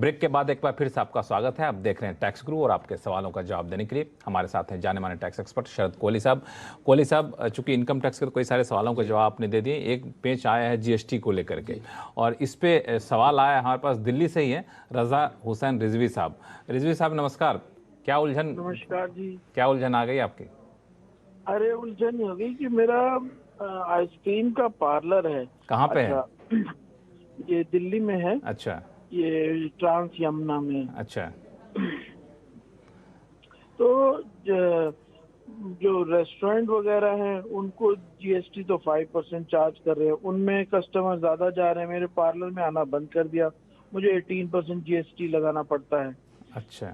Break के बाद एक बार फिर से आपका स्वागत है। आप देख रहे हैं टैक्स गुरु और आपके सवालों का जवाब देने के लिए हमारे साथ हैं जाने माने टैक्स एक्सपर्ट शरद कोहली साहब। कोहली साहब, चूंकि इनकम टैक्स के तो कई सारे सवालों के जवाब आपने दे दिए, एक पेच आया है जीएसटी को लेकर के और इस पे सवाल आया हमारे पास दिल्ली से ही है, रजा हुसैन रिजवी साहब। रिजवी साहब नमस्कार। क्या उलझन? नमस्कार जी। क्या उलझन आ गई आपकी? अरे उलझन हो गई कि मेरा आइसक्रीम का पार्लर है। कहाँ पे है? ये दिल्ली में है। अच्छा, ये ट्रांस यमुना में। अच्छा। तो जो रेस्टोरेंट वगैरह हैं उनको जीएसटी तो 5% चार्ज कर रहे हैं, उनमें कस्टमर ज्यादा जा रहे हैं। मेरे पार्लर में आना बंद कर दिया, मुझे 18% जीएसटी लगाना पड़ता है। अच्छा,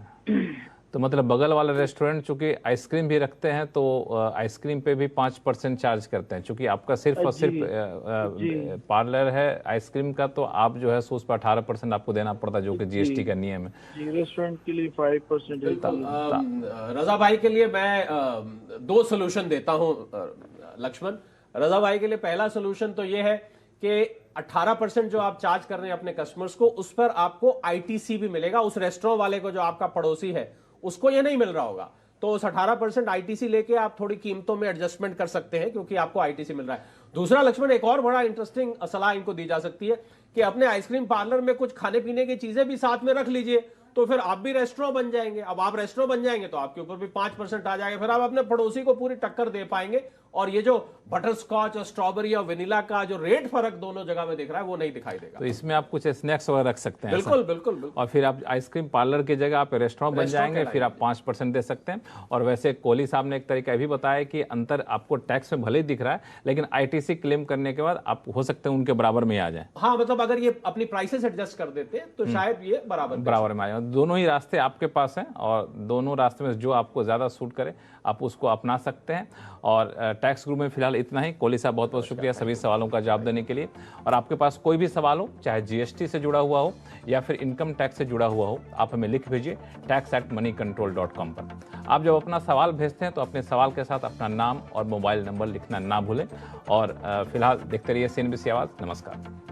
तो मतलब बगल वाला रेस्टोरेंट चूंकि आइसक्रीम भी रखते हैं तो आइसक्रीम पे भी 5% चार्ज करते हैं। चूंकि आपका सिर्फ और सिर्फ पार्लर है आइसक्रीम का, तो आप जो है उस पर 18% आपको देना पड़ता है, जो कि जीएसटी का नियम है। जी, रेस्टोरेंट के लिए 5%। रजा भाई के लिए मैं दो सोल्यूशन देता हूं लक्ष्मण। रजा भाई के लिए पहला सोल्यूशन तो ये है कि 18% जो आप चार्ज कर रहे हैं अपने कस्टमर्स को, उस पर आपको आईटीसी भी मिलेगा। उस रेस्टोरेंट वाले को जो आपका पड़ोसी है उसको ये नहीं मिल रहा होगा, तो उस 18% आईटीसी लेके आप थोड़ी कीमतों में एडजस्टमेंट कर सकते हैं, क्योंकि आपको आईटीसी मिल रहा है। दूसरा लक्ष्मण, एक और बड़ा इंटरेस्टिंग सलाह इनको दी जा सकती है कि अपने आइसक्रीम पार्लर में कुछ खाने पीने की चीजें भी साथ में रख लीजिए, तो फिर आप भी रेस्टोरेंट बन जाएंगे। अब आप रेस्टोरेंट बन जाएंगे तो आपके ऊपर भी 5% आ जाएगा, फिर आप अपने पड़ोसी को पूरी टक्कर दे पाएंगे। और ये जो बटर स्कॉच और स्ट्रॉबेरी और वेनिला का जो रेट फर्क दोनों जगह में दिख रहा है वो नहीं दिखाई देगा। तो इसमें आप कुछ स्नैक्स वगैरह रख सकते हैं। बिल्कुल बिल्कुल बिल्कुल। और फिर आप आइसक्रीम पार्लर की जगह आप रेस्टोरेंट बन जाएंगे, फिर आप 5% दे सकते हैं। और वैसे कोहली साहब ने एक तरीका भी बताया कि अंतर आपको टैक्स में भले ही दिख रहा है, लेकिन आईटीसी क्लेम करने के बाद आप हो सकते हैं उनके बराबर में आ जाए। हाँ, मतलब अगर ये अपनी प्राइसेस एडजस्ट कर देते हैं तो शायद ये बराबर में आ जाए। दोनों ही रास्ते आपके पास हैं और दोनों रास्ते में जो आपको ज्यादा सूट करे आप उसको अपना सकते हैं। और टैक्स गुरु में फिलहाल इतना ही। कोहली साहब बहुत बहुत शुक्रिया सभी सवालों का जवाब देने के लिए। और आपके पास कोई भी सवाल हो, चाहे जीएसटी से जुड़ा हुआ हो या फिर इनकम टैक्स से जुड़ा हुआ हो, आप हमें लिख भेजिए tax@moneycontrol.com पर। आप जब अपना सवाल भेजते हैं तो अपने सवाल के साथ अपना नाम और मोबाइल नंबर लिखना ना भूलें। और फिलहाल देखते रहिए CNBC आवाज़। नमस्कार।